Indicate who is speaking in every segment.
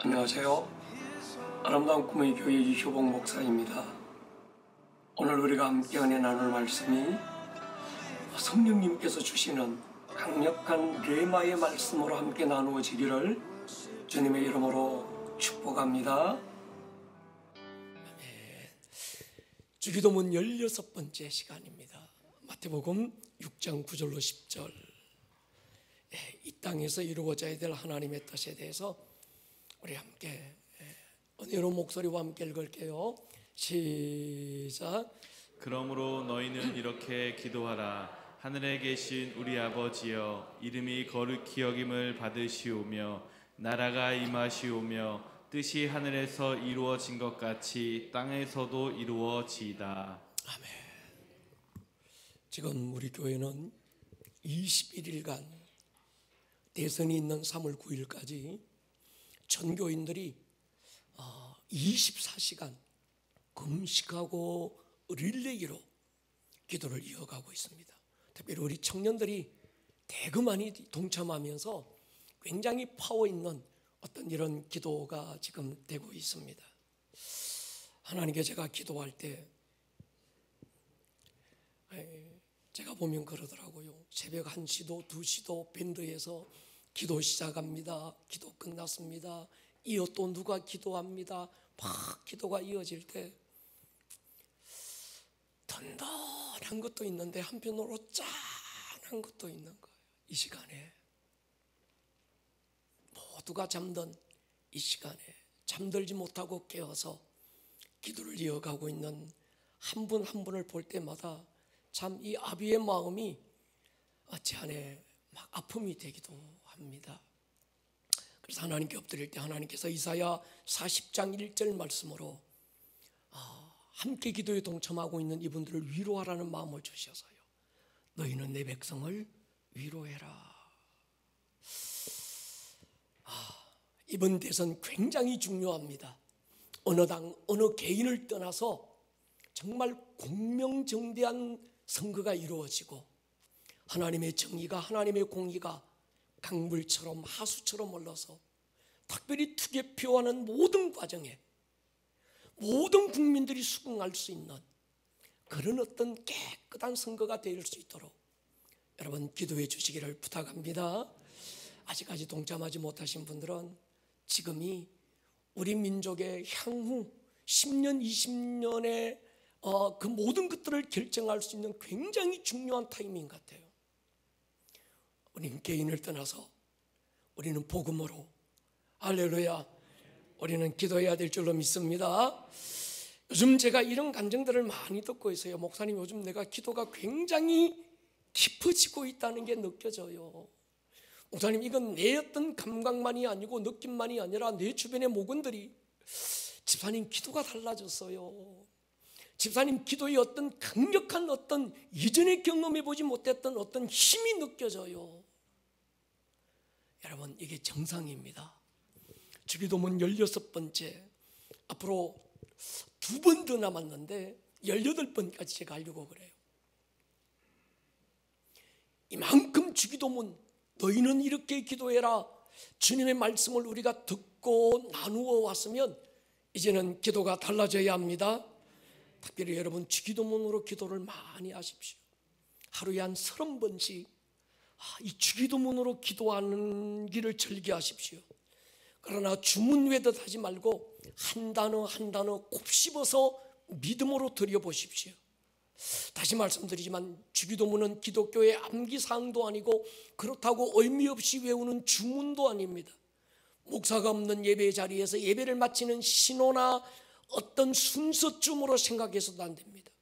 Speaker 1: 안녕하세요. 아름다운 꿈의 교회 이효봉 목사입니다. 오늘 우리가 함께 은혜 나눌 말씀이 성령님께서 주시는 강력한 레마의 말씀으로 함께 나누어지기를 주님의 이름으로 축복합니다. 주기도문 16번째 시간입니다. 마태복음 6장 9절로 10절. 이 땅에서 이루어져야 될 하나님의 뜻에 대해서 우리 함께 은혜로운 목소리와 함께 읽을게요. 시작.
Speaker 2: 그러므로 너희는 이렇게 기도하라. 하늘에 계신 우리 아버지여, 이름이 거룩히 여김을 받으시오며 나라가 임하시오며 뜻이 하늘에서 이루어진 것 같이 땅에서도 이루어지이다.
Speaker 1: 아멘. 지금 우리 교회는 21일간 대선이 있는 3월 9일까지 전 교인들이 24시간 금식하고 릴레이로 기도를 이어가고 있습니다. 특별히 우리 청년들이 대거 많이 동참하면서 굉장히 파워 있는 어떤 이런 기도가 지금 되고 있습니다. 하나님께 제가 기도할 때 제가 보면 그러더라고요. 새벽 1시도 2시도 밴드에서 기도 시작합니다. 기도 끝났습니다. 이어 또 누가 기도합니다. 막 기도가 이어질 때 든든한 것도 있는데 한편으로 짠한 것도 있는 거예요. 이 시간에 모두가 잠든 이 시간에 잠들지 못하고 깨어서 기도를 이어가고 있는 한 분 한 분을 볼 때마다 참 이 아비의 마음이 제 안에 막 아픔이 되기도 합니다. 그래서 하나님께 엎드릴 때 하나님께서 이사야 40장 1절 말씀으로 함께 기도에 동참하고 있는 이분들을 위로하라는 마음을 주셔서요. 너희는 내 백성을 위로해라. 이번 대선 굉장히 중요합니다. 어느 당, 어느 개인을 떠나서 정말 공명정대한 선거가 이루어지고 하나님의 정의가, 하나님의 공의가 강물처럼 하수처럼 흘러서 특별히 투개표하는 모든 과정에 모든 국민들이 수긍할 수 있는 그런 어떤 깨끗한 선거가 될 수 있도록 여러분 기도해 주시기를 부탁합니다. 아직까지 동참하지 못하신 분들은 지금이 우리 민족의 향후 10년, 20년의 그 모든 것들을 결정할 수 있는 굉장히 중요한 타이밍 같아요. 우리는 개인을 떠나서 우리는 복음으로, 할렐루야, 우리는 기도해야 될 줄로 믿습니다. 요즘 제가 이런 감정들을 많이 듣고 있어요. 목사님, 요즘 내가 기도가 굉장히 깊어지고 있다는 게 느껴져요. 목사님, 이건 내 어떤 감각만이 아니고 느낌만이 아니라 내 주변의 목원들이 집사님 기도가 달라졌어요. 집사님 기도의 어떤 강력한 어떤 이전에 경험해보지 못했던 어떤 힘이 느껴져요. 여러분, 이게 정상입니다. 주기도문 16번째, 앞으로 2번 더 남았는데 18번까지 제가 하려고 그래요. 이만큼 주기도문, 너희는 이렇게 기도해라, 주님의 말씀을 우리가 듣고 나누어 왔으면 이제는 기도가 달라져야 합니다. 특별히 여러분 주기도문으로 기도를 많이 하십시오. 하루에 한 30번씩 이 주기도문으로 기도하는 길을 즐겨하십시오. 그러나 주문 외듯 하지 말고 한 단어 한 단어 곱씹어서 믿음으로 드려보십시오. 다시 말씀드리지만 주기도문은 기독교의 암기사항도 아니고 그렇다고 의미 없이 외우는 주문도 아닙니다. 목사가 없는 예배 자리에서 예배를 마치는 신호나 어떤 순서쯤으로 생각해서도 안 됩니다.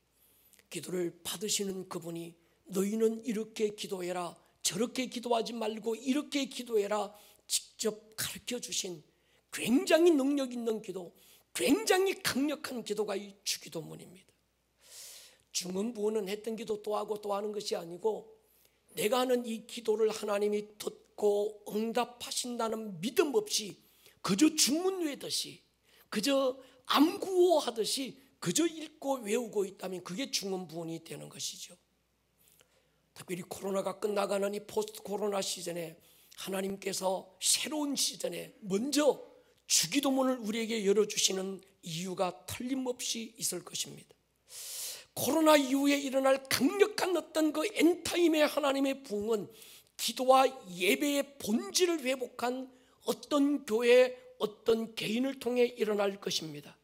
Speaker 1: 기도를 받으시는 그분이 너희는 이렇게 기도해라, 저렇게 기도하지 말고 이렇게 기도해라 직접 가르쳐 주신 굉장히 능력 있는 기도, 굉장히 강력한 기도가 이 주기도문입니다. 중언부언은 했던 기도 또 하고 또 하는 것이 아니고 내가 하는 이 기도를 하나님이 듣고 응답하신다는 믿음 없이 그저 주문 외듯이, 그저 암구호하듯이 그저 읽고 외우고 있다면 그게 중언부언이 되는 것이죠. 특별히 코로나가 끝나가는 이 포스트 코로나 시즌에 하나님께서 새로운 시즌에 먼저 주기도문을 우리에게 열어주시는 이유가 틀림없이 있을 것입니다. 코로나 이후에 일어날 강력한 어떤 그 엔타임의 하나님의 부흥은 기도와 예배의 본질을 회복한 어떤 교회, 어떤 개인을 통해 일어날 것입니다.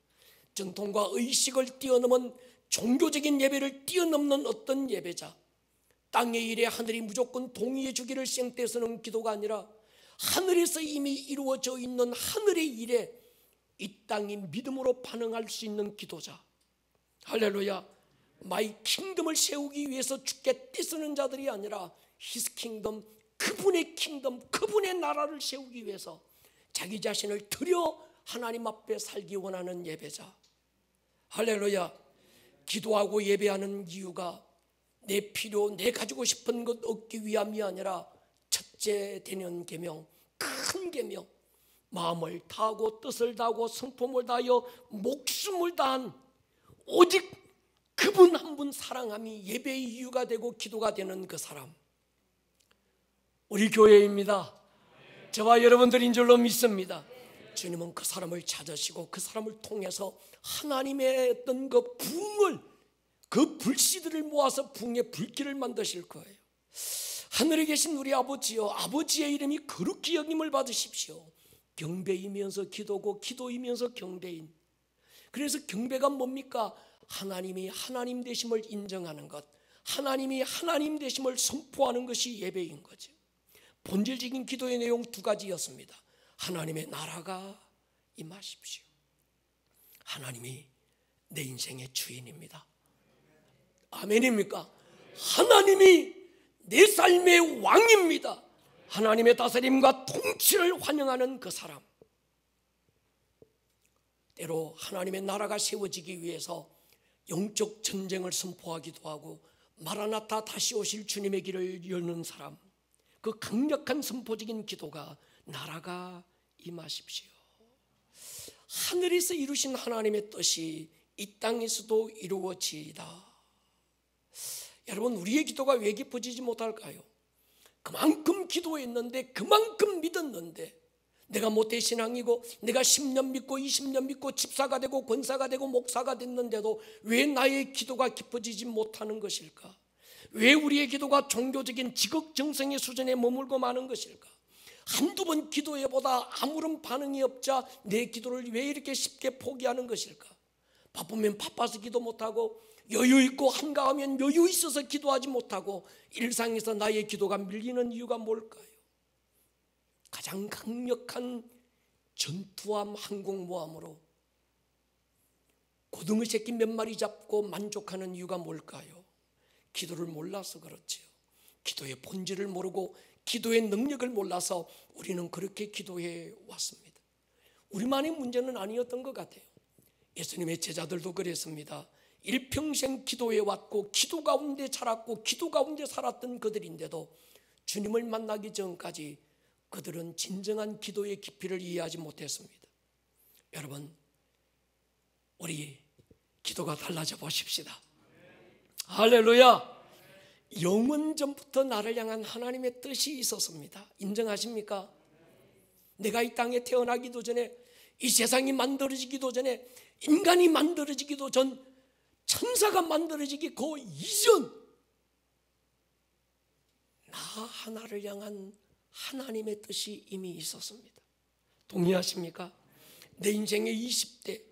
Speaker 1: 전통과 의식을 뛰어넘은 종교적인 예배를 뛰어넘는 어떤 예배자, 땅의 일에 하늘이 무조건 동의해 주기를 생떼서는 기도가 아니라 하늘에서 이미 이루어져 있는 하늘의 일에 이 땅이 믿음으로 반응할 수 있는 기도자. 할렐루야. 마이 킹덤을 세우기 위해서 죽게 떼쓰는 자들이 아니라 히스 킹덤, 그분의 킹덤, 그분의 나라를 세우기 위해서 자기 자신을 드려 하나님 앞에 살기 원하는 예배자. 할렐루야. 기도하고 예배하는 이유가 내 필요, 내 가지고 싶은 것 얻기 위함이 아니라 첫째 되는 계명, 큰 계명, 마음을 다하고 뜻을 다하고 성품을 다하여 목숨을 다한 오직 그분 한 분 사랑함이 예배의 이유가 되고 기도가 되는 그 사람, 우리 교회입니다. 저와 여러분들인 줄로 믿습니다. 주님은 그 사람을 찾으시고 그 사람을 통해서 하나님의 어떤 그 부흥을, 그 불씨들을 모아서 부흥의 불길을 만드실 거예요. 하늘에 계신 우리 아버지여, 아버지의 이름이 거룩히 여김을 받으십시오. 경배이면서 기도고 기도이면서 경배인. 그래서 경배가 뭡니까? 하나님이 하나님 되심을 인정하는 것, 하나님이 하나님 되심을 선포하는 것이 예배인 거죠. 본질적인 기도의 내용 두 가지였습니다. 하나님의 나라가 임하십시오. 하나님이 내 인생의 주인입니다. 아멘입니까? 하나님이 내 삶의 왕입니다. 하나님의 다스림과 통치를 환영하는 그 사람. 때로 하나님의 나라가 세워지기 위해서 영적 전쟁을 선포하기도 하고 마라나타 다시 오실 주님의 길을 여는 사람, 그 강력한 선포적인 기도가 나라가 임하십시오. 하늘에서 이루신 하나님의 뜻이 이 땅에서도 이루어지이다. 여러분, 우리의 기도가 왜 깊어지지 못할까요? 그만큼 기도했는데, 그만큼 믿었는데, 내가 모태신앙이고 내가 10년 믿고 20년 믿고 집사가 되고 권사가 되고 목사가 됐는데도 왜 나의 기도가 깊어지지 못하는 것일까? 왜 우리의 기도가 종교적인 지극정성의 수준에 머물고 마는 것일까? 한두 번 기도해보다 아무런 반응이 없자 내 기도를 왜 이렇게 쉽게 포기하는 것일까? 바쁘면 바빠서 기도 못하고, 여유 있고 한가하면 여유 있어서 기도하지 못하고, 일상에서 나의 기도가 밀리는 이유가 뭘까요? 가장 강력한 전투함 항공모함으로 고등어 새끼 몇 마리 잡고 만족하는 이유가 뭘까요? 기도를 몰라서 그렇지요. 기도의 본질을 모르고 기도의 능력을 몰라서 우리는 그렇게 기도해 왔습니다. 우리만의 문제는 아니었던 것 같아요. 예수님의 제자들도 그랬습니다. 일평생 기도해 왔고 기도 가운데 자랐고 기도 가운데 살았던 그들인데도 주님을 만나기 전까지 그들은 진정한 기도의 깊이를 이해하지 못했습니다. 여러분, 우리 기도가 달라져 보십시다. 할렐루야. 영원 전부터 나를 향한 하나님의 뜻이 있었습니다. 인정하십니까? 내가 이 땅에 태어나기도 전에, 이 세상이 만들어지기도 전에, 인간이 만들어지기도 전, 천사가 만들어지기 그 이전 나 하나를 향한 하나님의 뜻이 이미 있었습니다. 동의하십니까? 내 인생의 20대,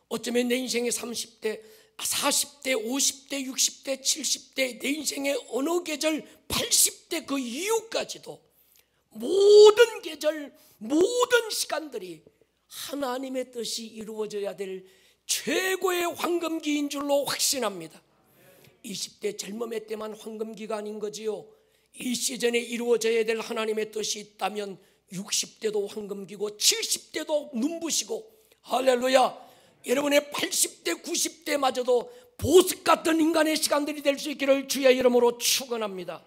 Speaker 1: 어쩌면 내 인생의 30대, 40대, 50대, 60대, 70대, 내 인생의 어느 계절, 80대 그 이후까지도 모든 계절, 모든 시간들이 하나님의 뜻이 이루어져야 될 최고의 황금기인 줄로 확신합니다. 20대 젊음의 때만 황금기가 아닌 거지요. 이 시즌에 이루어져야 될 하나님의 뜻이 있다면 60대도 황금기고 70대도 눈부시고, 할렐루야, 여러분의 80대 90대마저도 보석 같은 인간의 시간들이 될 수 있기를 주의 이름으로 축원합니다.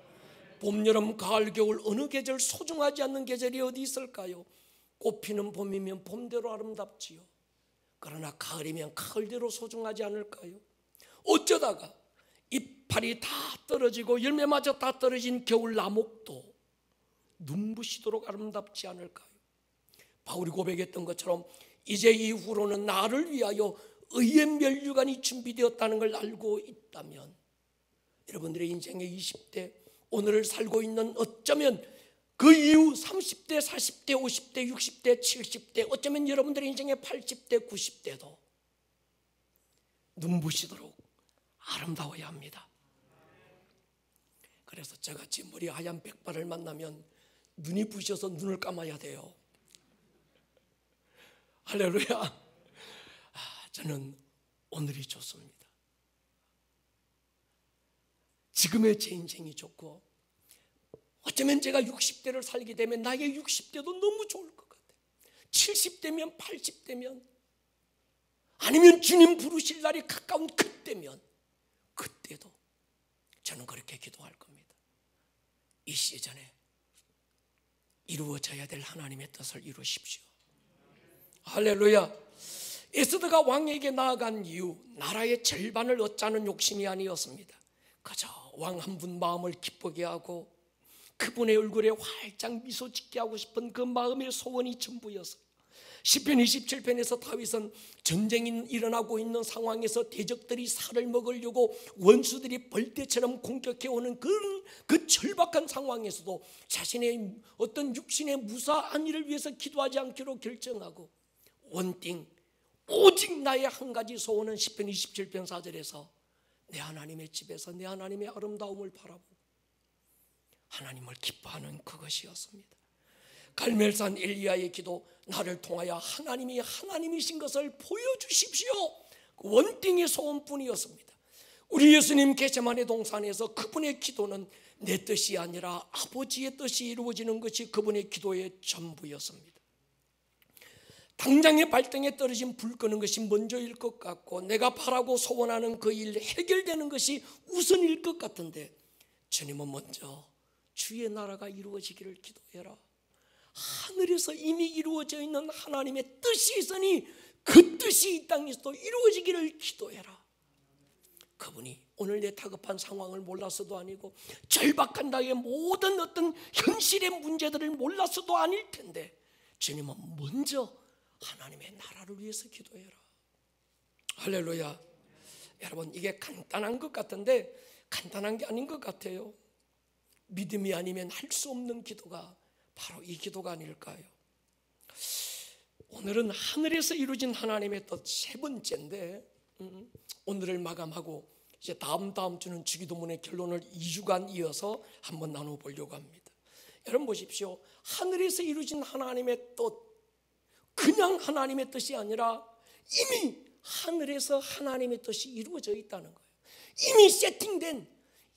Speaker 1: 봄, 여름, 가을, 겨울 어느 계절 소중하지 않는 계절이 어디 있을까요? 꽃피는 봄이면 봄대로 아름답지요. 그러나 가을이면 가을대로 소중하지 않을까요? 어쩌다가 이파리 다 떨어지고 열매마저 다 떨어진 겨울 나목도 눈부시도록 아름답지 않을까요? 바울이 고백했던 것처럼 이제 이후로는 나를 위하여 의의 면류관이 준비되었다는 걸 알고 있다면, 여러분들의 인생의 20대, 오늘을 살고 있는, 어쩌면 그 이후 30대, 40대, 50대, 60대, 70대, 어쩌면 여러분들의 인생의 80대, 90대도 눈부시도록 아름다워야 합니다. 그래서 저같이 머리 하얀 백발을 만나면 눈이 부셔서 눈을 감아야 돼요. 할렐루야. 저는 오늘이 좋습니다. 지금의 제 인생이 좋고, 어쩌면 제가 60대를 살게 되면 나의 60대도 너무 좋을 것 같아요. 70대면, 80대면, 아니면 주님 부르실 날이 가까운 그때면, 그때도 저는 그렇게 기도할 겁니다. 이 시즌에 이루어져야 될 하나님의 뜻을 이루십시오. 할렐루야. 에스더가 왕에게 나아간 이유, 나라의 절반을 얻자는 욕심이 아니었습니다. 그저 왕 한 분 마음을 기쁘게 하고 그분의 얼굴에 활짝 미소 짓게 하고 싶은 그 마음의 소원이 전부였어요. 시편 27편에서 다윗은 전쟁이 일어나고 있는 상황에서 대적들이 살을 먹으려고 원수들이 벌떼처럼 공격해오는 그 절박한 상황에서도 자신의 어떤 육신의 무사한 일을 위해서 기도하지 않기로 결정하고, 원띵 오직 나의 한 가지 소원은 시편 27편 4절에서 내 하나님의 집에서 내 하나님의 아름다움을 바라보고 하나님을 기뻐하는 그것이었습니다. 갈멜산 엘리야의 기도, 나를 통하여 하나님이 하나님이신 것을 보여주십시오, 원띵의 소원뿐이었습니다. 우리 예수님 겟세마네 동산에서 그분의 기도는 내 뜻이 아니라 아버지의 뜻이 이루어지는 것이 그분의 기도의 전부였습니다. 당장의 발등에 떨어진 불 끄는 것이 먼저일 것 같고, 내가 바라고 소원하는 그 일 해결되는 것이 우선일 것 같은데, 주님은 먼저 주의 나라가 이루어지기를 기도해라. 하늘에서 이미 이루어져 있는 하나님의 뜻이 있으니 그 뜻이 이 땅에서도 이루어지기를 기도해라. 그분이 오늘 내 다급한 상황을 몰라서도 아니고, 절박한 나의 모든 어떤 현실의 문제들을 몰라서도 아닐 텐데, 주님은 먼저 하나님의 나라를 위해서 기도해라. 할렐루야. 여러분, 이게 간단한 것 같은데 간단한 게 아닌 것 같아요. 믿음이 아니면 할 수 없는 기도가 바로 이 기도가 아닐까요? 오늘은 하늘에서 이루어진 하나님의 뜻 세 번째인데, 오늘을 마감하고 이제 다음 주는 주기도문의 결론을 2주간 이어서 한번 나눠보려고 합니다. 여러분 보십시오. 하늘에서 이루어진 하나님의 뜻, 그냥 하나님의 뜻이 아니라 이미 하늘에서 하나님의 뜻이 이루어져 있다는 거예요. 이미 세팅된,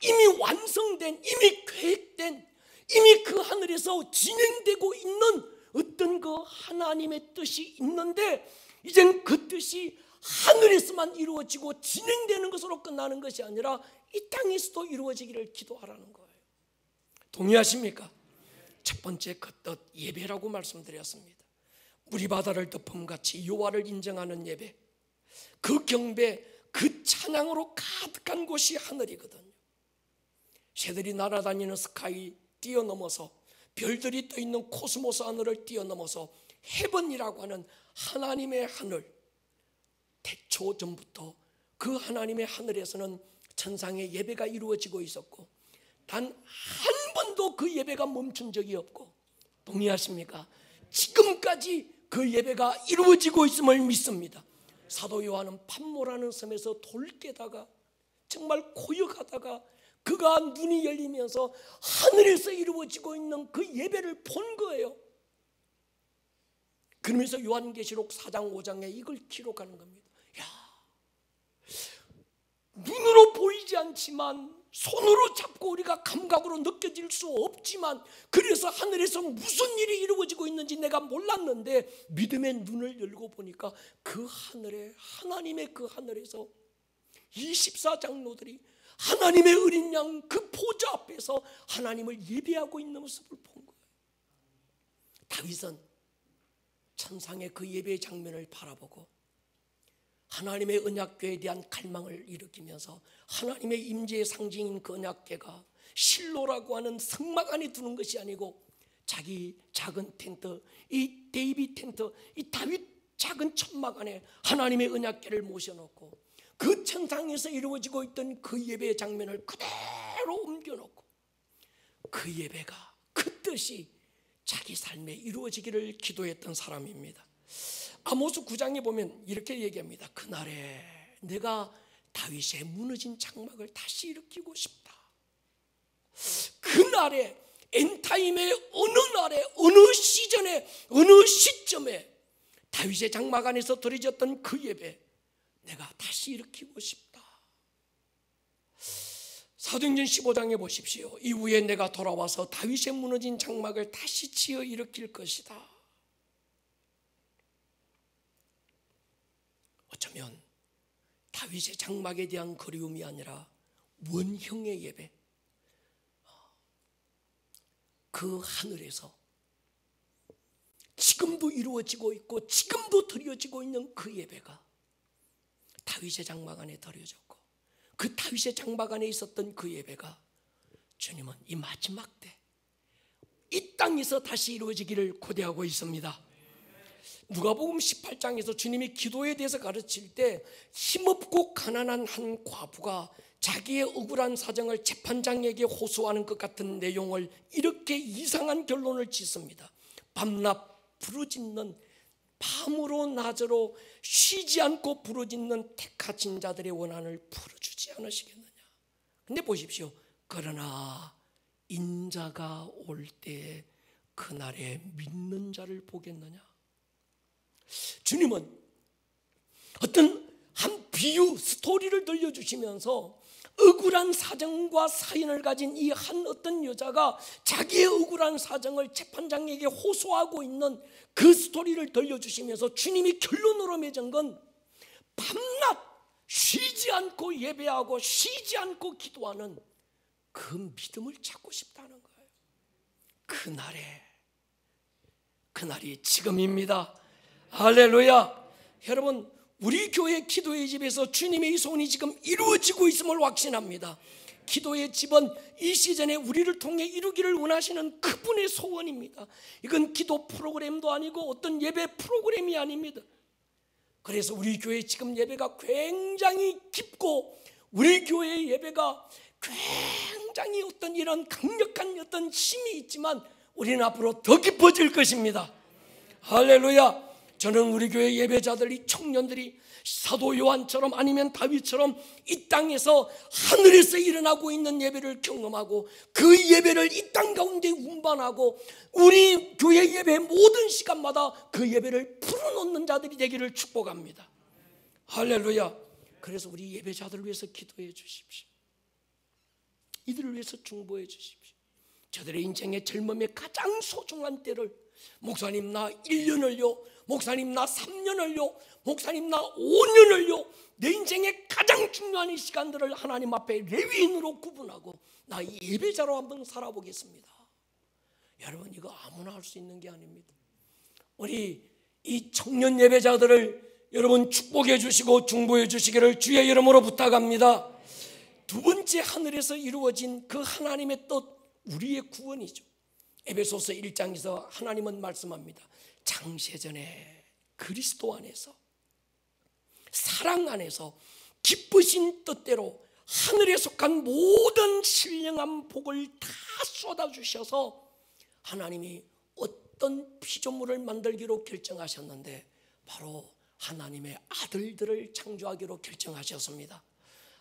Speaker 1: 이미 완성된, 이미 계획된, 이미 그 하늘에서 진행되고 있는 어떤 그 하나님의 뜻이 있는데, 이젠 그 뜻이 하늘에서만 이루어지고 진행되는 것으로 끝나는 것이 아니라 이 땅에서도 이루어지기를 기도하라는 거예요. 동의하십니까? 첫 번째 그 뜻, 예배라고 말씀드렸습니다. 물이 바다를 덮음같이 여호와를 인정하는 예배, 그 경배, 그 찬양으로 가득한 곳이 하늘이거든요. 새들이 날아다니는 스카이 뛰어넘어서, 별들이 떠있는 코스모스 하늘을 뛰어넘어서 헤븐이라고 하는 하나님의 하늘, 태초 전부터 그 하나님의 하늘에서는 천상의 예배가 이루어지고 있었고, 단 한 번도 그 예배가 멈춘 적이 없고, 동의하십니까? 지금까지 그 예배가 이루어지고 있음을 믿습니다. 사도 요한은 pat모라는 섬에서 돌 깨다가 정말 고역하다가 그가 눈이 열리면서 하늘에서 이루어지고 있는 그 예배를 본 거예요. 그러면서 요한계시록 4장 5장에 이걸 기록하는 겁니다. 야, 눈으로 보이지 않지만, 손으로 잡고 우리가 감각으로 느껴질 수 없지만, 그래서 하늘에서 무슨 일이 이루어지고 있는지 내가 몰랐는데 믿음의 눈을 열고 보니까 그 하늘에, 하나님의 그 하늘에서 24장로들이 하나님의 어린 양 그 보좌 앞에서 하나님을 예배하고 있는 모습을 본 거예요. 다윗은 천상의 그 예배의 장면을 바라보고 하나님의 언약궤에 대한 갈망을 일으키면서, 하나님의 임재의 상징인 그 언약궤가 실로라고 하는 성막 안에 두는 것이 아니고 자기 작은 텐트, 이 데이비 텐트, 이 다윗 작은 천막 안에 하나님의 언약궤를 모셔놓고 그 천상에서 이루어지고 있던 그 예배의 장면을 그대로 옮겨놓고 그 예배가 그 뜻이 자기 삶에 이루어지기를 기도했던 사람입니다. 아모스 9장에 보면 이렇게 얘기합니다. 그날에 내가 다윗의 무너진 장막을 다시 일으키고 싶다. 그날에 엔타임의 어느 날에 어느 시전에 어느 시점에 다윗의 장막 안에서 드려졌던 그 예배 내가 다시 일으키고 싶다. 사도행전 15장에 보십시오. 이후에 내가 돌아와서 다윗의 무너진 장막을 다시 지어 일으킬 것이다. 어쩌면 다윗의 장막에 대한 그리움이 아니라 원형의 예배, 그 하늘에서 지금도 이루어지고 있고 지금도 드려지고 있는 그 예배가 다윗의 장막 안에 드려졌고 그 다윗의 장막 안에 있었던 그 예배가 주님은 이 마지막 때 이 땅에서 다시 이루어지기를 고대하고 있습니다. 누가복음 18장에서 주님이 기도에 대해서 가르칠 때 힘없고 가난한 한 과부가 자기의 억울한 사정을 재판장에게 호소하는 것 같은 내용을 이렇게 이상한 결론을 짓습니다. 밤낮 부르짖는, 밤으로 낮으로 쉬지 않고 부르짖는 택하신 자들의 원한을 풀어주지 않으시겠느냐. 근데 보십시오. 그러나 인자가 올 때 그날에 믿는 자를 보겠느냐. 주님은 어떤 한 비유, 스토리를 들려주시면서 억울한 사정과 사연을 가진 이 한 어떤 여자가 자기의 억울한 사정을 재판장에게 호소하고 있는 그 스토리를 들려주시면서 주님이 결론으로 맺은 건 밤낮 쉬지 않고 예배하고 쉬지 않고 기도하는 그 믿음을 찾고 싶다는 거예요. 그날이 지금입니다. 할렐루야. 여러분, 우리 교회 기도의 집에서 주님의 이 소원이 지금 이루어지고 있음을 확신합니다. 기도의 집은 이 시즌에 우리를 통해 이루기를 원하시는 그분의 소원입니다. 이건 기도 프로그램도 아니고 어떤 예배 프로그램이 아닙니다. 그래서 우리 교회 지금 예배가 굉장히 깊고 우리 교회의 예배가 굉장히 어떤 이런 강력한 어떤 힘이 있지만 우리는 앞으로 더 깊어질 것입니다. 할렐루야. 저는 우리 교회 예배자들이, 청년들이 사도 요한처럼 아니면 다윗처럼 이 땅에서 하늘에서 일어나고 있는 예배를 경험하고 그 예배를 이 땅 가운데 운반하고 우리 교회 예배 모든 시간마다 그 예배를 풀어놓는 자들이 되기를 축복합니다. 할렐루야. 그래서 우리 예배자들을 위해서 기도해 주십시오. 이들을 위해서 중보해 주십시오. 저들의 인생의 젊음의 가장 소중한 때를 목사님 나 1년을요, 목사님 나 3년을요, 목사님 나 5년을요, 내 인생의 가장 중요한 이 시간들을 하나님 앞에 레위인으로 구분하고 나 예배자로 한번 살아보겠습니다. 여러분, 이거 아무나 할 수 있는 게 아닙니다. 우리 이 청년 예배자들을 여러분 축복해 주시고 중보해 주시기를 주의 이름으로 부탁합니다. 두 번째, 하늘에서 이루어진 그 하나님의 뜻, 우리의 구원이죠. 에베소서 1장에서 하나님은 말씀합니다. 창세전에 그리스도 안에서, 사랑 안에서 기쁘신 뜻대로 하늘에 속한 모든 신령한 복을 다 쏟아주셔서 하나님이 어떤 피조물을 만들기로 결정하셨는데 바로 하나님의 아들들을 창조하기로 결정하셨습니다.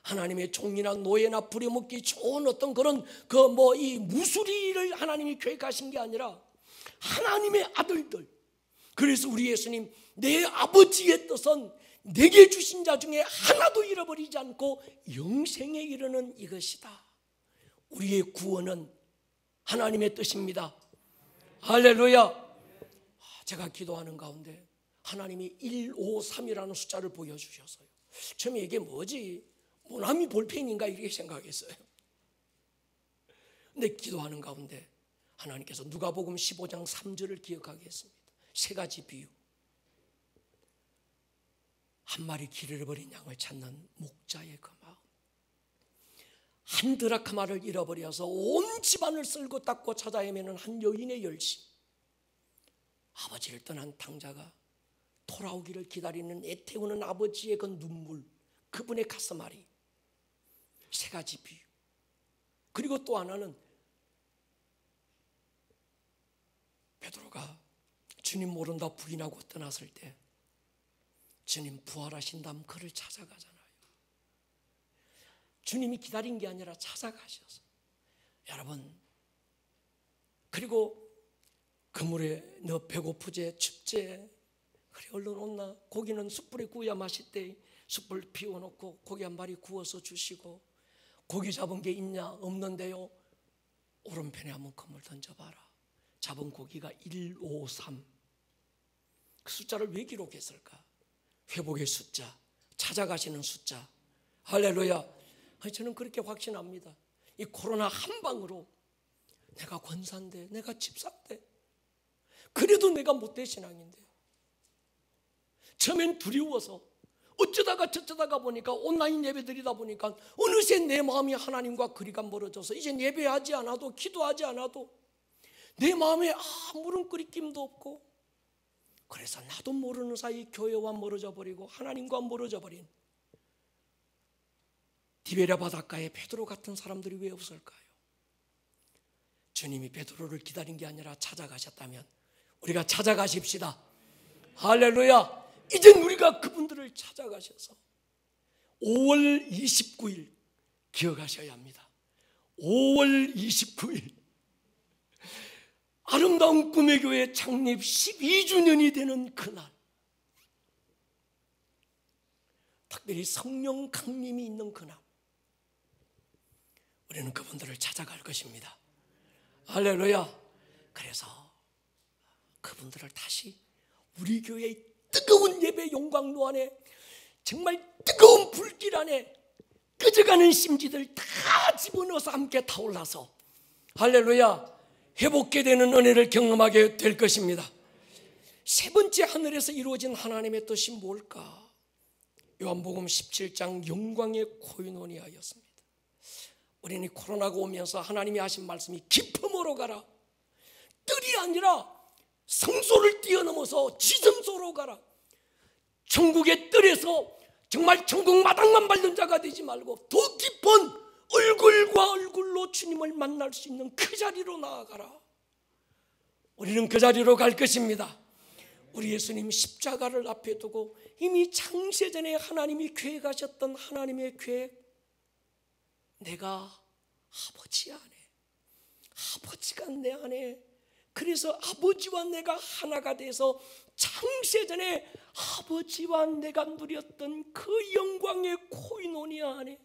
Speaker 1: 하나님의 종이나 노예나 부려먹기 좋은 어떤 그런 이 무수리를 하나님이 계획하신 게 아니라 하나님의 아들들. 그래서 우리 예수님, 내 아버지의 뜻은 내게 주신 자 중에 하나도 잃어버리지 않고 영생에 이르는 이것이다. 우리의 구원은 하나님의 뜻입니다. 할렐루야. 제가 기도하는 가운데 하나님이 153이라는 숫자를 보여주셨어요. 처음에 이게 뭐지? 모나미 볼펜인가 이렇게 생각했어요. 근데 기도하는 가운데 하나님께서 누가복음 15장 3절을 기억하게 했습니다. 세 가지 비유. 한 마리 길 잃어버린 양을 찾는 목자의 그 마음, 한 드라크마를 잃어버려서 온 집안을 쓸고 닦고 찾아 헤매는 한 여인의 열심, 아버지를 떠난 탕자가 돌아오기를 기다리는 애태우는 아버지의 그 눈물, 그분의 가슴앓이, 세 가지 비유. 그리고 또 하나는 베드로가 주님 모른다 부인하고 떠났을 때 주님 부활하신 다음 그를 찾아가잖아요. 주님이 기다린 게 아니라 찾아가셔서. 여러분, 그리고 그물에 너 배고프제 춥제, 그래 얼른 온나, 고기는 숯불에 구워야 맛있대. 숯불 피워놓고 고기 한 마리 구워서 주시고, 고기 잡은 게 있냐? 없는데요. 오른편에 한번 그물 던져봐라. 잡은 고기가 153. 그 숫자를 왜 기록했을까? 회복의 숫자, 찾아가시는 숫자. 할렐루야. 저는 그렇게 확신합니다. 이 코로나 한 방으로 내가 권사인데, 내가 집사인데, 그래도 내가 못된 신앙인데, 처음엔 두려워서 어쩌다가 저쩌다가 보니까 온라인 예배 드리다 보니까 어느새 내 마음이 하나님과 거리가 멀어져서 이제 예배하지 않아도, 기도하지 않아도 내 마음에 아무런 끓임도 없고, 그래서 나도 모르는 사이 교회와 멀어져 버리고 하나님과 멀어져 버린 디베랴 바닷가에 베드로 같은 사람들이 왜 없을까요? 주님이 베드로를 기다린 게 아니라 찾아가셨다면 우리가 찾아가십시다. 할렐루야. 이젠 우리가 그분들을 찾아가셔서 5월 29일 기억하셔야 합니다. 5월 29일 아름다운 꿈의 교회 창립 12주년이 되는 그날, 특별히 성령 강림이 있는 그날, 우리는 그분들을 찾아갈 것입니다. 할렐루야. 그래서 그분들을 다시 우리 교회의 뜨거운 예배 용광로 안에, 정말 뜨거운 불길 안에 꺼져가는 심지들 다 집어넣어서 함께 타올라서 할렐루야 회복게 되는 은혜를 경험하게 될 것입니다. 세 번째, 하늘에서 이루어진 하나님의 뜻이 뭘까? 요한복음 17장 영광의 코이노니아였습니다. 우리는 코로나가 오면서 하나님이 하신 말씀이 기쁨으로 가라, 뜰이 아니라 성소를 뛰어넘어서 지성소로 가라. 천국의 뜰에서 정말 천국 마당만 밟는 자가 되지 말고 더 깊은 얼굴과 얼굴로 주님을 만날 수 있는 그 자리로 나아가라. 우리는 그 자리로 갈 것입니다. 우리 예수님 십자가를 앞에 두고 이미 창세전에 하나님이 계획하셨던 하나님의 계획, 내가 아버지 안에, 아버지가 내 안에, 그래서 아버지와 내가 하나가 돼서 창세전에 아버지와 내가 누렸던 그 영광의 코이노니아 안에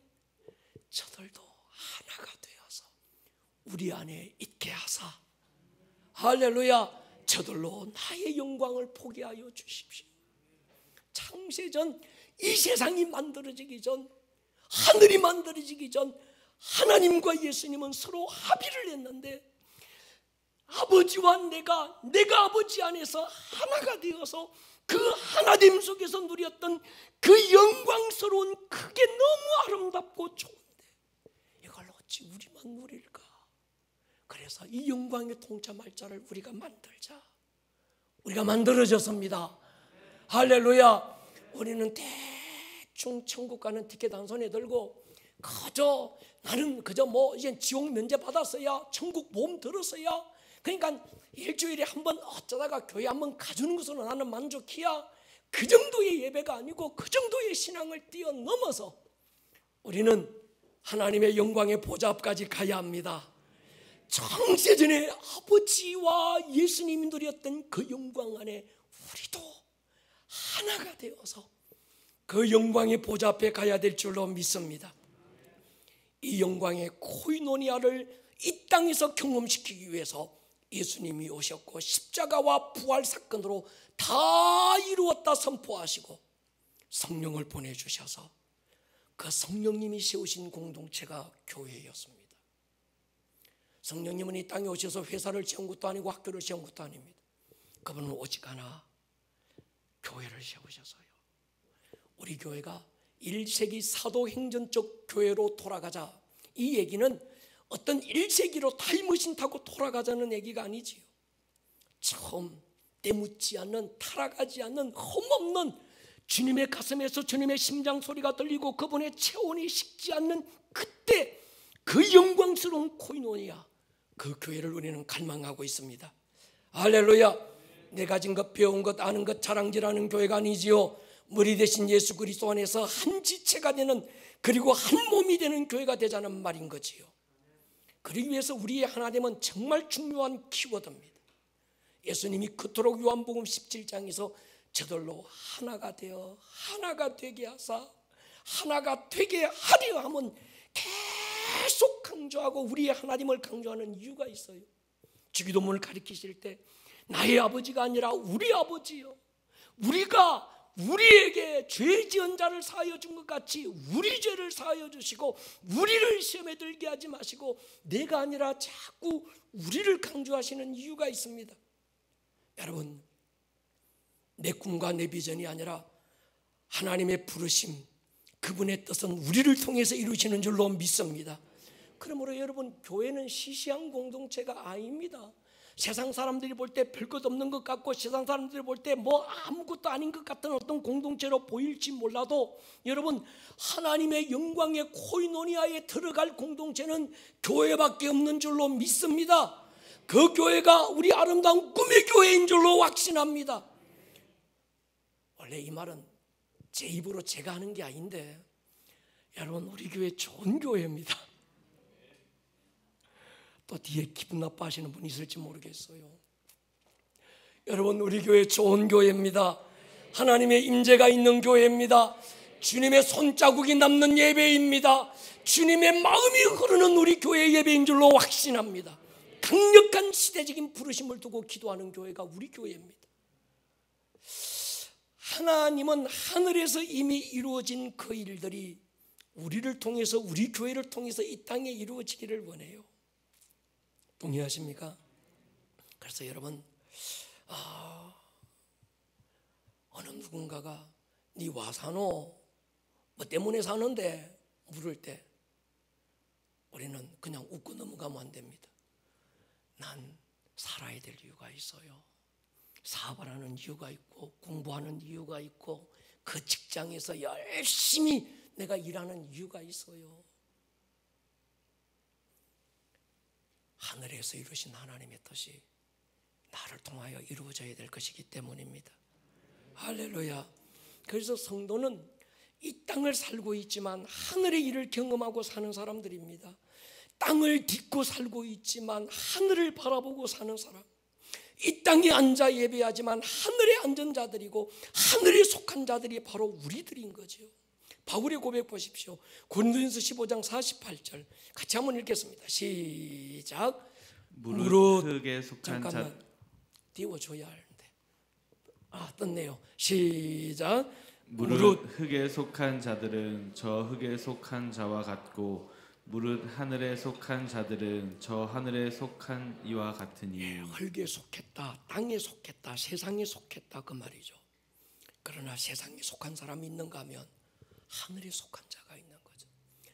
Speaker 1: 저들도 하나가 되어서 우리 안에 있게 하사, 할렐루야, 저들로 나의 영광을 보게 하여 주십시오. 창세전 이 세상이 만들어지기 전, 하늘이 만들어지기 전 하나님과 예수님은 서로 합의를 했는데, 아버지와 내가 아버지 안에서 하나가 되어서 그 하나됨 속에서 누렸던 그 영광스러운, 그게 너무 아름답고 좋은데 이걸 어찌 우리만 누릴까? 그래서 이 영광의 동참할 자를 우리가 만들자. 우리가 만들어졌습니다. 할렐루야. 우리는 대충 천국 가는 티켓 한 손에 들고 나는 이제 지옥 면제 받았어야, 천국 보험 들었어야, 그러니까 일주일에 한 번 어쩌다가 교회 한 번 가주는 것으로 나는 만족해야, 그 정도의 예배가 아니고 그 정도의 신앙을 뛰어넘어서 우리는 하나님의 영광의 보좌 앞까지 가야 합니다. 창세전에 아버지와 예수님이 누렸던 그 영광 안에 우리도 하나가 되어서 그 영광의 보좌 앞에 가야 될 줄로 믿습니다. 이 영광의 코이노니아를 이 땅에서 경험시키기 위해서 예수님이 오셨고 십자가와 부활 사건으로 다 이루었다 선포하시고 성령을 보내주셔서 그 성령님이 세우신 공동체가 교회였습니다. 성령님은 이 땅에 오셔서 회사를 세운 것도 아니고 학교를 세운 것도 아닙니다. 그분은 오직 하나, 교회를 세우셔서요. 우리 교회가 1세기 사도행전적 교회로 돌아가자, 이 얘기는 어떤 1세기로 타임머신 타고 돌아가자는 얘기가 아니지요. 처음 때묻지 않는, 타락하지 않는, 흠없는 주님의 가슴에서 주님의 심장 소리가 들리고 그분의 체온이 식지 않는 그때 그 영광스러운 코이노니아, 그 교회를 우리는 갈망하고 있습니다. 할렐루야. 내 가진 것, 배운 것, 아는 것 자랑질하는 교회가 아니지요. 머리 대신 예수 그리스도 안에서 한 지체가 되는, 그리고 한 몸이 되는 교회가 되자는 말인 거지요. 그러기 위해서 우리의 하나됨은 정말 중요한 키워드입니다. 예수님이 그토록 요한복음 17장에서 저들로 하나가 되어 하나가 되게 하사 하나가 되게 하려 하면 계속 강조하고 우리의 하나님을 강조하는 이유가 있어요. 주기도문을 가르치실 때 나의 아버지가 아니라 우리 아버지요, 우리가 우리에게 죄 지은 자를 사하여 준 것 같이 우리 죄를 사하여 주시고 우리를 시험에 들게 하지 마시고, 내가 아니라 자꾸 우리를 강조하시는 이유가 있습니다. 여러분, 내 꿈과 내 비전이 아니라 하나님의 부르심, 그분의 뜻은 우리를 통해서 이루시는 줄로 믿습니다. 그러므로 여러분, 교회는 시시한 공동체가 아닙니다. 세상 사람들이 볼 때 별것 없는 것 같고 세상 사람들이 볼 때 뭐 아무것도 아닌 것 같은 어떤 공동체로 보일지 몰라도, 여러분, 하나님의 영광의 코이노니아에 들어갈 공동체는 교회밖에 없는 줄로 믿습니다. 그 교회가 우리 아름다운 꿈의 교회인 줄로 확신합니다. 원래 이 말은 제 입으로 제가 하는 게 아닌데, 여러분, 우리 교회 좋은 교회입니다. 또 뒤에 기분 나빠하시는 분이 있을지 모르겠어요. 여러분, 우리 교회 좋은 교회입니다. 하나님의 임재가 있는 교회입니다. 주님의 손자국이 남는 예배입니다. 주님의 마음이 흐르는 우리 교회 예배인 줄로 확신합니다. 강력한 시대적인 부르심을 두고 기도하는 교회가 우리 교회입니다. 하나님은 하늘에서 이미 이루어진 그 일들이 우리를 통해서, 우리 교회를 통해서 이 땅에 이루어지기를 원해요. 동의하십니까? 그래서 여러분, 어느 누군가가 니 와 사노? 뭐 때문에 사는데? 물을 때 우리는 그냥 웃고 넘어가면 안 됩니다. 난 살아야 될 이유가 있어요. 사업을 하는 이유가 있고 공부하는 이유가 있고 그 직장에서 열심히 내가 일하는 이유가 있어요. 하늘에서 이루신 하나님의 뜻이 나를 통하여 이루어져야 될 것이기 때문입니다. 할렐루야. 그래서 성도는 이 땅을 살고 있지만 하늘의 일을 경험하고 사는 사람들입니다. 땅을 딛고 살고 있지만 하늘을 바라보고 사는 사람, 이 땅에 앉아 예배하지만 하늘에 앉은 자들이고 하늘에 속한 자들이 바로 우리들인 거죠. 바울의 고백 보십시오. 고린도전서 15장 48절 같이 한번 읽겠습니다. 시작.
Speaker 2: 무릇 흙에 속한
Speaker 1: 잠깐만 띄워줘야 하는데 떴네요. 시작.
Speaker 2: 무릇 흙에 속한 자들은 저 흙에 속한 자와 같고 무릇 하늘에 속한 자들은 저 하늘에 속한 이와 같으니.
Speaker 1: 흙에 속했다, 땅에 속했다, 세상에 속했다, 그 말이죠. 그러나 세상에 속한 사람이 있는가 하면 하늘에 속한 자가 있는 거죠.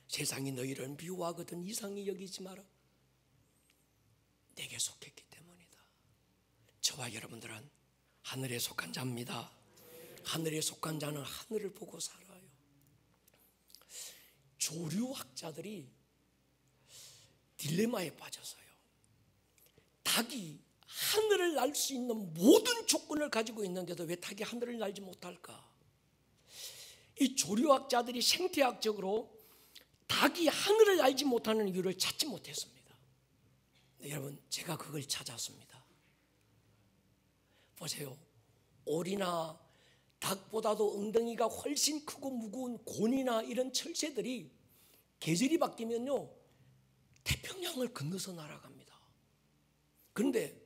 Speaker 1: 세상이 너희를 미워하거든 이상히 여기지 마라. 내게 속했기 때문이다. 저와 여러분들은 하늘에 속한 자입니다. 하늘에 속한 자는 하늘을 보고 살아요. 조류학자들이 딜레마에 빠져서요. 닭이 하늘을 날 수 있는 모든 조건을 가지고 있는데도 왜 닭이 하늘을 날지 못할까? 이 조류학자들이 생태학적으로 닭이 하늘을 날지 못하는 이유를 찾지 못했습니다. 여러분, 제가 그걸 찾았습니다. 보세요. 오리나 닭보다도 엉덩이가 훨씬 크고 무거운 곤이나 이런 철새들이 계절이 바뀌면요 태평양을 건너서 날아갑니다. 그런데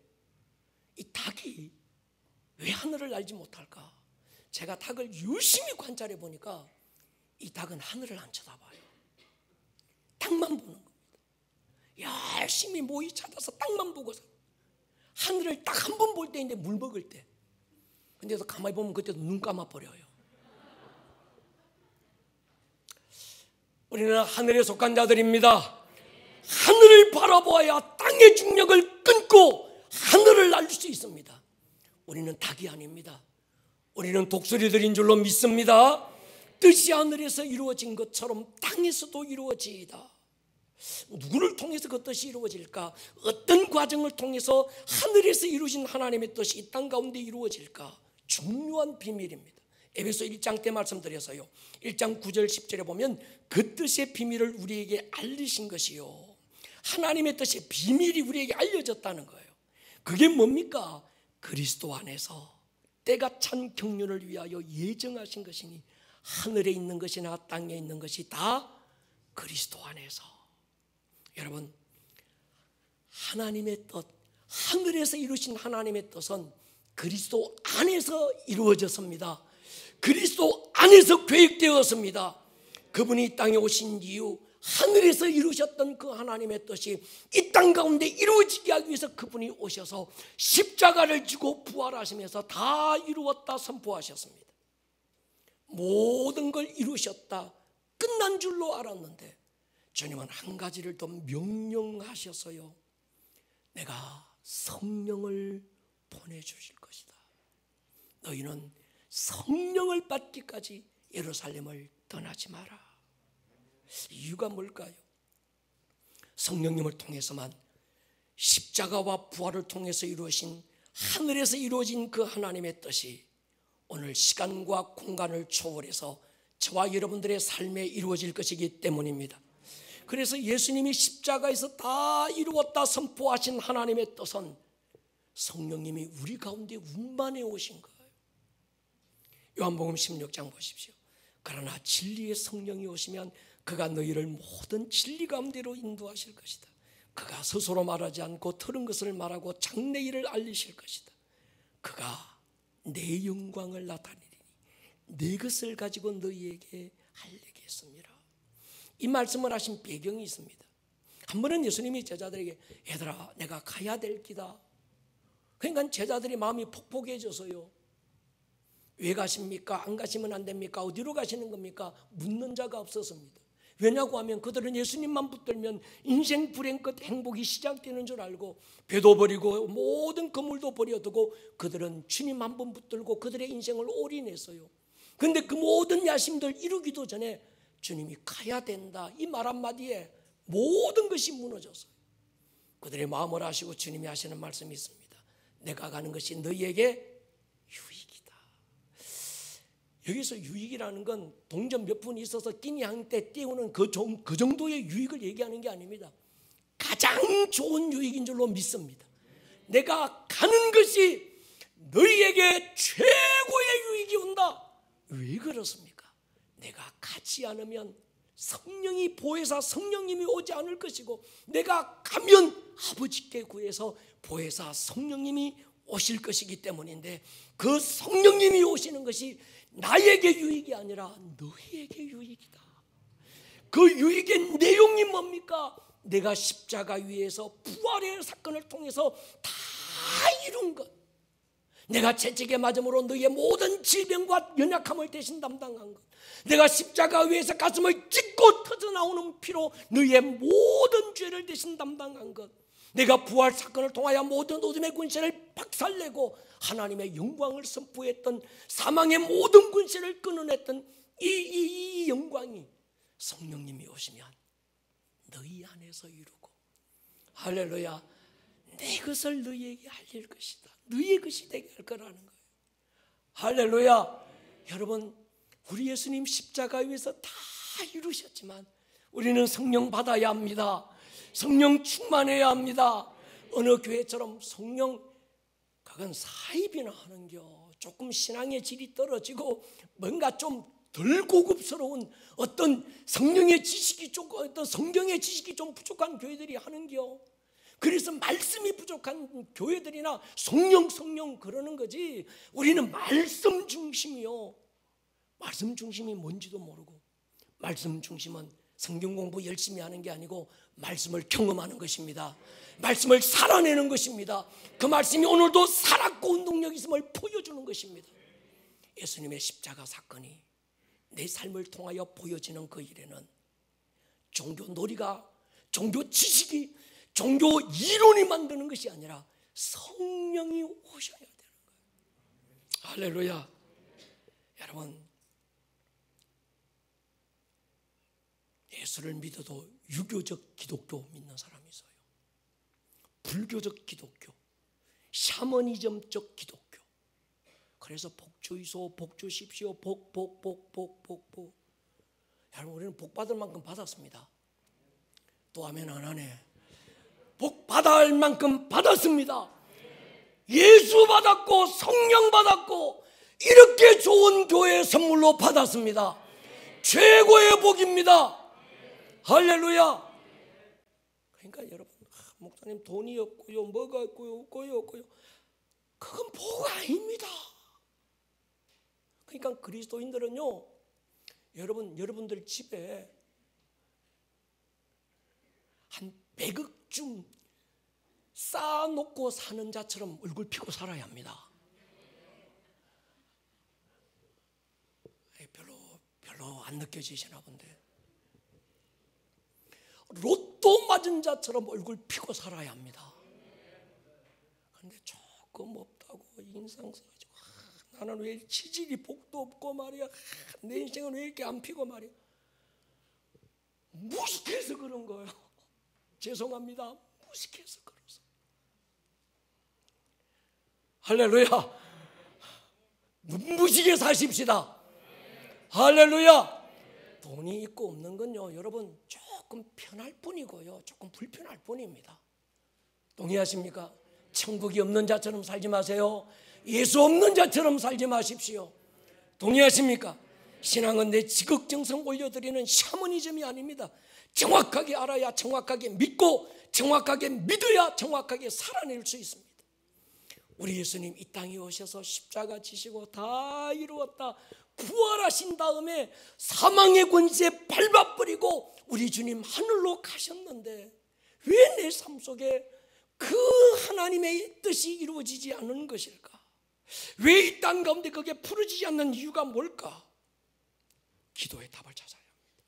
Speaker 1: 이 닭이 왜 하늘을 날지 못할까? 제가 닭을 유심히 관찰해 보니까 이 닭은 하늘을 안 쳐다봐요. 땅만 보는 겁니다. 열심히 모이 찾아서 땅만 보고 하늘을 딱 한 번 볼 때인데 물 먹을 때. 근데도 가만히 보면 그때도 눈 감아버려요. 우리는 하늘에 속한 자들입니다. 하늘을 바라보아야 땅의 중력을 끊고 하늘을 날 수 있습니다. 우리는 닭이 아닙니다. 우리는 독수리들인 줄로 믿습니다. 뜻이 하늘에서 이루어진 것처럼 땅에서도 이루어지이다. 누구를 통해서 그 뜻이 이루어질까? 어떤 과정을 통해서 하늘에서 이루어진 하나님의 뜻이 이 땅 가운데 이루어질까? 중요한 비밀입니다. 에베소 1장 때 말씀드려서요, 1장 9절 10절에 보면 그 뜻의 비밀을 우리에게 알리신 것이요, 하나님의 뜻의 비밀이 우리에게 알려졌다는 거예요. 그게 뭡니까? 그리스도 안에서 때가 찬 경륜을 위하여 예정하신 것이니 하늘에 있는 것이나 땅에 있는 것이 다 그리스도 안에서. 여러분, 하나님의 뜻, 하늘에서 이루신 하나님의 뜻은 그리스도 안에서 이루어졌습니다. 그리스도 안에서 계획되었습니다. 그분이 이 땅에 오신 이유, 하늘에서 이루셨던 그 하나님의 뜻이 이 땅 가운데 이루어지게 하기 위해서 그분이 오셔서 십자가를 지고 부활하시면서 다 이루었다 선포하셨습니다. 모든 걸 이루셨다 끝난 줄로 알았는데 주님은 한 가지를 더 명령하셨어요. 내가 성령을 보내주실 것이다. 너희는 성령을 받기까지 예루살렘을 떠나지 마라. 이유가 뭘까요? 성령님을 통해서만, 십자가와 부활을 통해서 이루어진, 하늘에서 이루어진 그 하나님의 뜻이 오늘 시간과 공간을 초월해서 저와 여러분들의 삶에 이루어질 것이기 때문입니다. 그래서 예수님이 십자가에서 다 이루었다 선포하신 하나님의 뜻은 성령님이 우리 가운데 운반해 오신 거예요. 요한복음 16장 보십시오. 그러나 진리의 성령이 오시면 그가 너희를 모든 진리 가운데로 인도하실 것이다. 그가 스스로 말하지 않고 들은 것을 말하고 장래 일을 알리실 것이다. 그가 내 영광을 나타내리니 내 것을 가지고 너희에게 알리겠습니다. 이 말씀을 하신 배경이 있습니다. 한 번은 예수님이 제자들에게 얘들아 내가 가야 될 기다. 그러니까 제자들이 마음이 폭폭해져서요, 왜 가십니까? 안 가시면 안 됩니까? 어디로 가시는 겁니까? 묻는 자가 없었습니다. 왜냐고 하면 그들은 예수님만 붙들면 인생 불행 끝 행복이 시작되는 줄 알고 배도 버리고 모든 건물도 버려두고 그들은 주님 한 번 붙들고 그들의 인생을 올인했어요. 그런데 그 모든 야심들 이루기도 전에 주님이 가야 된다 이 말 한마디에 모든 것이 무너졌어요. 그들의 마음을 아시고 주님이 하시는 말씀이 있습니다. 내가 가는 것이 너희에게 유익이다. 여기서 유익이라는 건 동전 몇 푼 있어서 끼니 한 때 띄우는 그 정도의 유익을 얘기하는 게 아닙니다. 가장 좋은 유익인 줄로 믿습니다. 내가 가는 것이 너희에게 최고의 유익이 온다. 왜 그렇습니까? 내가 가지 않으면 성령이 보혜사 성령님이 오지 않을 것이고 내가 가면 아버지께 구해서 보혜사 성령님이 오실 것이기 때문인데 그 성령님이 오시는 것이 나에게 유익이 아니라 너희에게 유익이다. 그 유익의 내용이 뭡니까? 내가 십자가 위에서 부활의 사건을 통해서 다 이룬 것, 내가 채찍에 맞음으로 너희의 모든 질병과 연약함을 대신 담당한 것, 내가 십자가 위에서 가슴을 찢고 터져나오는 피로 너희의 모든 죄를 대신 담당한 것, 내가 부활 사건을 통하여 모든 어둠의 군세를 박살내고 하나님의 영광을 선포했던 사망의 모든 군세를 끊어냈던 이 영광이 성령님이 오시면 너희 안에서 이루고, 할렐루야, 내 것을 너희에게 알릴 것이다. 너희의 것이 되게 할 거라는 거예요. 할렐루야. 여러분, 우리 예수님 십자가 위에서 다 이루셨지만 우리는 성령 받아야 합니다. 성령 충만해야 합니다. 어느 교회처럼 성령 그건 사입이나 하는겨. 조금 신앙의 질이 떨어지고 뭔가 좀 덜 고급스러운 어떤 성령의 지식이 조금, 어떤 성경의 지식이 좀 부족한 교회들이 하는겨. 그래서 말씀이 부족한 교회들이나 성령 그러는 거지. 우리는 말씀 중심이요. 말씀 중심이 뭔지도 모르고, 말씀 중심은 성경 공부 열심히 하는 게 아니고 말씀을 경험하는 것입니다. 말씀을 살아내는 것입니다. 그 말씀이 오늘도 살았고 운동력 있음을 보여주는 것입니다. 예수님의 십자가 사건이 내 삶을 통하여 보여지는 그 일에는 종교 놀이가, 종교 지식이, 종교 이론이 만드는 것이 아니라 성령이 오셔야 되는 거예요. 할렐루야. 여러분, 예수를 믿어도 유교적 기독교 믿는 사람이 있어요. 불교적 기독교, 샤머니즘적 기독교. 그래서 복 주이소, 복 주십시오, 복. 여러분, 우리는 복 받을 만큼 받았습니다. 또 아멘 안 하네. 복 받아야 할 만큼 받았습니다. 예수 받았고 성령 받았고 이렇게 좋은 교회 선물로 받았습니다. 최고의 복입니다. 할렐루야. 그러니까 여러분, 목사님 돈이 없고요, 뭐가 없고요, 없고요. 그건 복 아닙니다. 그러니까 그리스도인들은요, 여러분들 집에 한 100억쯤 쌓아놓고 사는 자처럼 얼굴 피고 살아야 합니다. 별로 안 느껴지시나 본데, 로또 맞은 자처럼 얼굴 피고 살아야 합니다. 그런데 조금 없다고 인상 써가지고, 나는 왜 치질이 복도 없고 말이야, 내 인생은 왜 이렇게 안 피고 말이야, 무식해서 그런 거예요. 죄송합니다. 무식해서 그러서. 할렐루야. 눈부시게 사십시다. 할렐루야. 돈이 있고 없는 건요, 여러분 조금 편할 뿐이고요, 조금 불편할 뿐입니다. 동의하십니까? 천국이 없는 자처럼 살지 마세요. 예수 없는 자처럼 살지 마십시오. 동의하십니까? 신앙은 내 지극정성 올려드리는 샤머니즘이 아닙니다. 정확하게 알아야 정확하게 믿고, 정확하게 믿어야 정확하게 살아낼 수 있습니다. 우리 예수님 이 땅에 오셔서 십자가 지시고 다 이루었다, 부활하신 다음에 사망의 권세 밟아버리고 우리 주님 하늘로 가셨는데, 왜 내 삶 속에 그 하나님의 뜻이 이루어지지 않는 것일까? 왜 이 땅 가운데 그게 풀어지지 않는 이유가 뭘까? 기도의 답을 찾아야 합니다.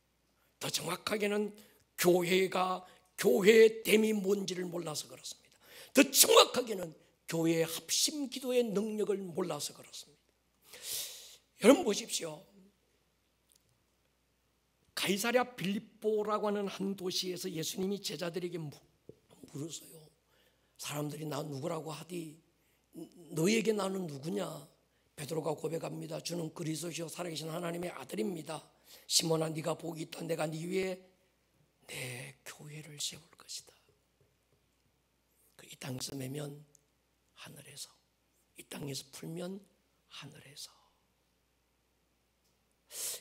Speaker 1: 더 정확하게는 교회의 됨이 뭔지를 몰라서 그렇습니다. 더 정확하게는 교회의 합심 기도의 능력을 몰라서 그렇습니다. 여러분 보십시오. 가이사랴 빌립보라고 하는 한 도시에서 예수님이 제자들에게 물었어요. 사람들이 나 누구라고 하디? 너에게 나는 누구냐? 베드로가 고백합니다. 주는 그리스도시요 살아계신 하나님의 아들입니다. 시몬아, 네가 복이 있다. 내가 네 위에 내 교회를 세울 것이다. 이 땅에서 매면 하늘에서, 이 땅에서 풀면 하늘에서.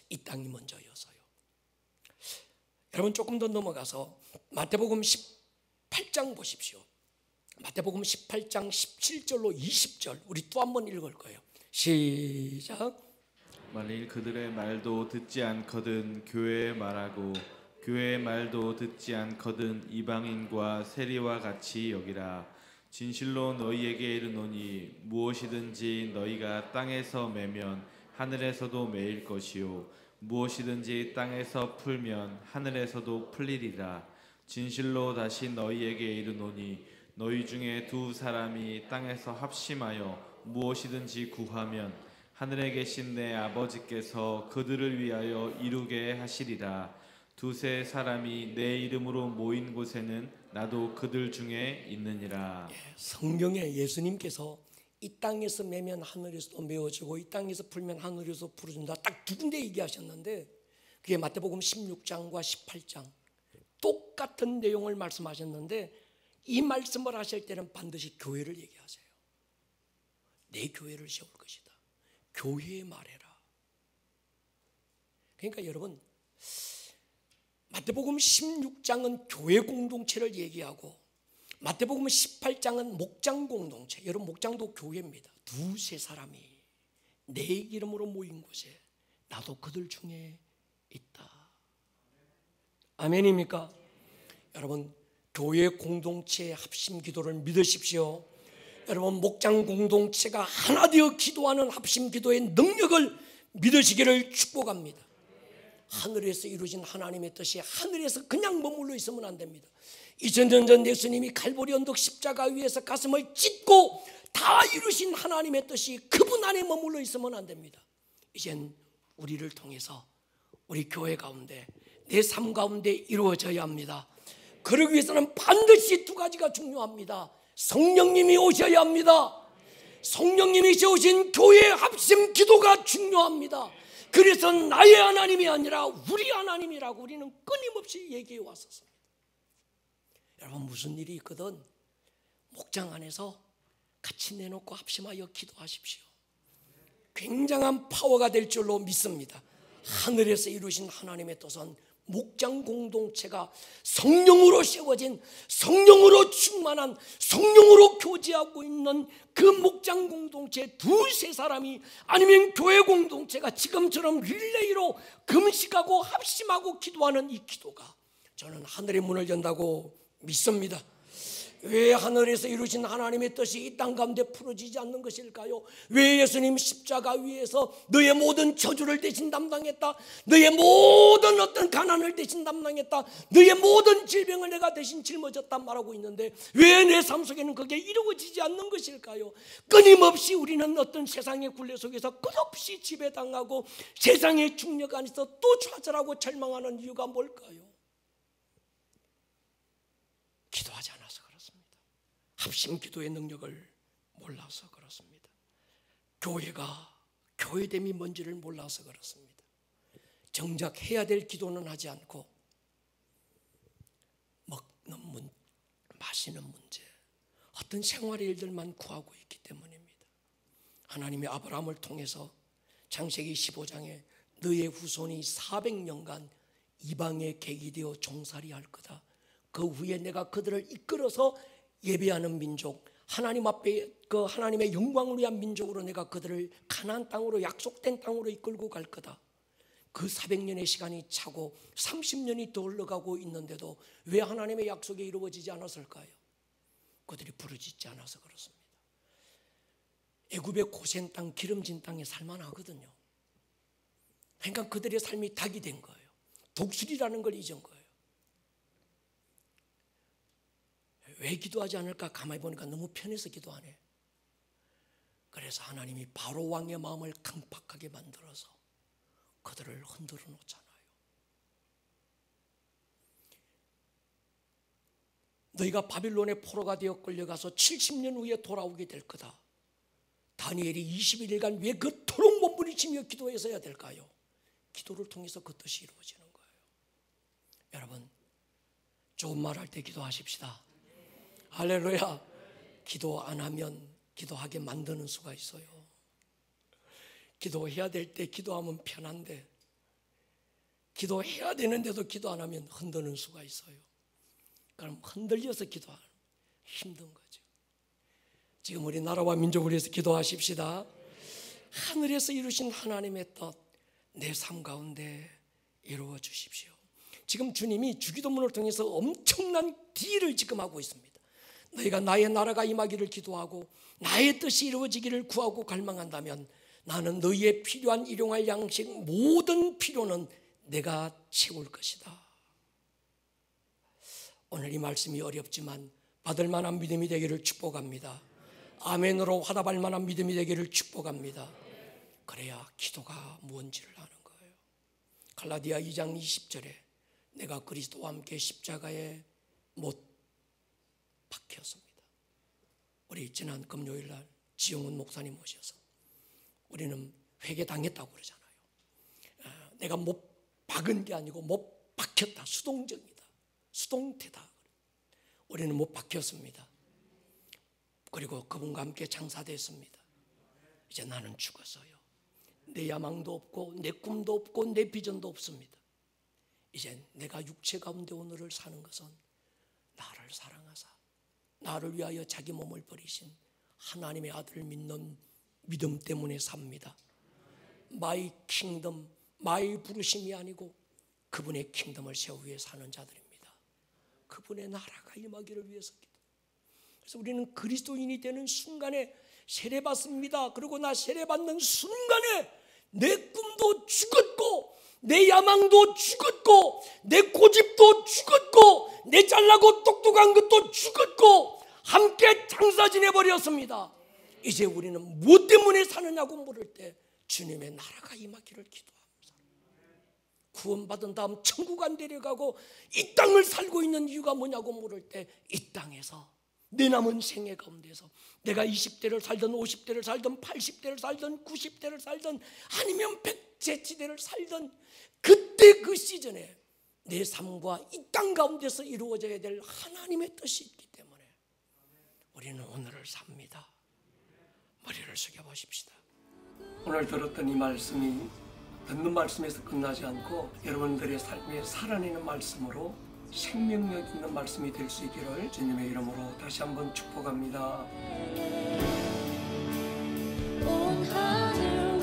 Speaker 1: 이 땅이 먼저여서요. 여러분 조금 더 넘어가서 마태복음 18장 보십시오. 마태복음 18장 17절로 20절 우리 또 한 번 읽을 거예요. 시작.
Speaker 2: 만일 그들의 말도 듣지 않거든 교회의 말하고 교회의 말도 듣지 않거든 이방인과 세리와 같이 여기라. 진실로 너희에게 이르노니 무엇이든지 너희가 땅에서 매면 하늘에서도 매일 것이요 무엇이든지 땅에서 풀면 하늘에서도 풀리리라. 진실로 다시 너희에게 이르노니 너희 중에 두 사람이 땅에서 합심하여 무엇이든지 구하면 하늘에 계신 내 아버지께서 그들을 위하여 이루게 하시리라. 두세 사람이 내 이름으로 모인 곳에는 나도 그들 중에 있느니라.
Speaker 1: 성경에 예수님께서 이 땅에서 매면 하늘에서도 메어지고 이 땅에서 풀면 하늘에서 풀어준다, 딱 두 군데 얘기하셨는데, 그게 마태복음 16장과 18장 똑같은 내용을 말씀하셨는데, 이 말씀을 하실 때는 반드시 교회를 얘기하세요. 내 교회를 세울 것이다. 교회에 말해라. 그러니까 여러분, 마태복음 16장은 교회 공동체를 얘기하고 마태복음 18장은 목장 공동체, 여러분 목장도 교회입니다. 두세 사람이 내 이름으로 모인 곳에 나도 그들 중에 있다. 아멘입니까? 여러분 교회 공동체의 합심 기도를 믿으십시오. 여러분 목장 공동체가 하나 되어 기도하는 합심 기도의 능력을 믿으시기를 축복합니다. 하늘에서 이루어진 하나님의 뜻이 하늘에서 그냥 머물러 있으면 안 됩니다. 2000년 전 예수님이 갈보리 언덕 십자가 위에서 가슴을 찢고 다 이루신 하나님의 뜻이 그분 안에 머물러 있으면 안 됩니다. 이젠 우리를 통해서 우리 교회 가운데 내 삶 가운데 이루어져야 합니다. 그러기 위해서는 반드시 두 가지가 중요합니다. 성령님이 오셔야 합니다. 성령님이 세우신 교회의 합심 기도가 중요합니다. 그래서 나의 하나님이 아니라 우리 하나님이라고 우리는 끊임없이 얘기해 왔었습니다. 여러분, 무슨 일이 있거든 목장 안에서 같이 내놓고 합심하여 기도하십시오. 굉장한 파워가 될 줄로 믿습니다. 하늘에서 이루신 하나님의 뜻은 목장 공동체가 성령으로 세워진, 성령으로 충만한, 성령으로 교제하고 있는 그 목장 공동체 두세 사람이 아니면 교회 공동체가 지금처럼 릴레이로 금식하고 합심하고 기도하는 이 기도가 저는 하늘의 문을 연다고 믿습니다. 왜 하늘에서 이루신 하나님의 뜻이 이 땅 가운데 풀어지지 않는 것일까요? 왜 예수님 십자가 위에서 너의 모든 저주를 대신 담당했다, 너의 모든 어떤 가난을 대신 담당했다, 너의 모든 질병을 내가 대신 짊어졌다 말하고 있는데 왜 내 삶 속에는 그게 이루어지지 않는 것일까요? 끊임없이 우리는 어떤 세상의 굴레 속에서 끝없이 지배당하고 세상의 중력 안에서 또 좌절하고 절망하는 이유가 뭘까요? 기도하지 않아서 그렇습니다. 합심 기도의 능력을 몰라서 그렇습니다. 교회가 교회됨이 뭔지를 몰라서 그렇습니다. 정작 해야 될 기도는 하지 않고 먹는 문, 마시는 문제, 어떤 생활의 일들만 구하고 있기 때문입니다. 하나님이 아브라함을 통해서 창세기 15장에 너의 후손이 400년간 이방의 객이 되어 종살이 할 거다. 그 후에 내가 그들을 이끌어서 예배하는 민족, 하나님 앞에 그 하나님의 영광을 위한 민족으로 내가 그들을 가나안 땅으로, 약속된 땅으로 이끌고 갈 거다. 그 400년의 시간이 차고 30년이 더 흘러가고 있는데도 왜 하나님의 약속이 이루어지지 않았을까요? 그들이 부르짖지 않아서 그렇습니다. 애굽의 고센 땅, 기름진 땅에 살만하거든요. 그러니까 그들의 삶이 닭이 된 거예요. 독수리라는 걸 잊은 거예요. 왜 기도하지 않을까 가만히 보니까 너무 편해서 기도하네. 그래서 하나님이 바로 왕의 마음을 강팍하게 만들어서 그들을 흔들어 놓잖아요. 너희가 바빌론의 포로가 되어 끌려가서 70년 후에 돌아오게 될 거다. 다니엘이 21일간 왜 그토록 몸부림치며 기도해서야 될까요? 기도를 통해서 그 뜻이 이루어지는 거예요. 여러분, 좋은 말 할 때 기도하십시다. 할렐루야. 기도 안 하면 기도하게 만드는 수가 있어요. 기도해야 될 때 기도하면 편한데 기도해야 되는데도 기도 안 하면 흔드는 수가 있어요. 그럼 흔들려서 기도하는 힘든 거죠. 지금 우리 나라와 민족을 위해서 기도하십시다. 하늘에서 이루신 하나님의 뜻 내 삶 가운데 이루어 주십시오. 지금 주님이 주기도문을 통해서 엄청난 딜을 지금 하고 있습니다. 너희가 나의 나라가 임하기를 기도하고 나의 뜻이 이루어지기를 구하고 갈망한다면 나는 너희의 필요한 일용할 양식 모든 필요는 내가 채울 것이다. 오늘 이 말씀이 어렵지만 받을 만한 믿음이 되기를 축복합니다. 아멘으로 화답할 만한 믿음이 되기를 축복합니다. 그래야 기도가 뭔지를 아는 거예요. 갈라디아 2장 20절에 내가 그리스도와 함께 십자가에 못 박혔습니다. 우리 지난 금요일 날 지용훈 목사님 모셔서 우리는 회개당했다고 그러잖아요. 내가 못 박은 게 아니고 못 박혔다. 수동적이다. 수동태다. 우리는 못 박혔습니다. 그리고 그분과 함께 장사됐습니다. 이제 나는 죽었어요. 내 야망도 없고 내 꿈도 없고 내 비전도 없습니다. 이제 내가 육체 가운데 오늘을 사는 것은 나를 사랑하사 나를 위하여 자기 몸을 버리신 하나님의 아들을 믿는 믿음 때문에 삽니다. 마이 킹덤, 마이 부르심이 아니고 그분의 킹덤을 세우기 위해 사는 자들입니다. 그분의 나라가 임하기를 위해서 기도. 그래서 우리는 그리스도인이 되는 순간에 세례받습니다. 그리고 나 세례받는 순간에 내 꿈도 죽었고 내 야망도 죽었고 내 고집도 죽었고 내 잘나고 똑똑한 것도 죽었고 함께 장사 지내버렸습니다. 이제 우리는 무엇 때문에 사느냐고 물을 때 주님의 나라가 임하기를 기도합니다. 구원받은 다음 천국 안 데려가고 이 땅을 살고 있는 이유가 뭐냐고 물을 때 이 땅에서 내 남은 생애 가운데서 내가 20대를 살든 50대를 살든 80대를 살든 90대를 살든 아니면 백제치대를 살든 그때 그 시즌에 내 삶과 이 땅 가운데서 이루어져야 될 하나님의 뜻이 있기 때문에 우리는 오늘을 삽니다. 머리를 숙여보십시다. 오늘 들었던 이 말씀이 듣는 말씀에서 끝나지 않고 여러분들의 삶에 살아내는 말씀으로 생명력 있는 말씀이 될 수 있기를 주님의 이름으로 다시 한번 축복합니다.
Speaker 3: 온 하늘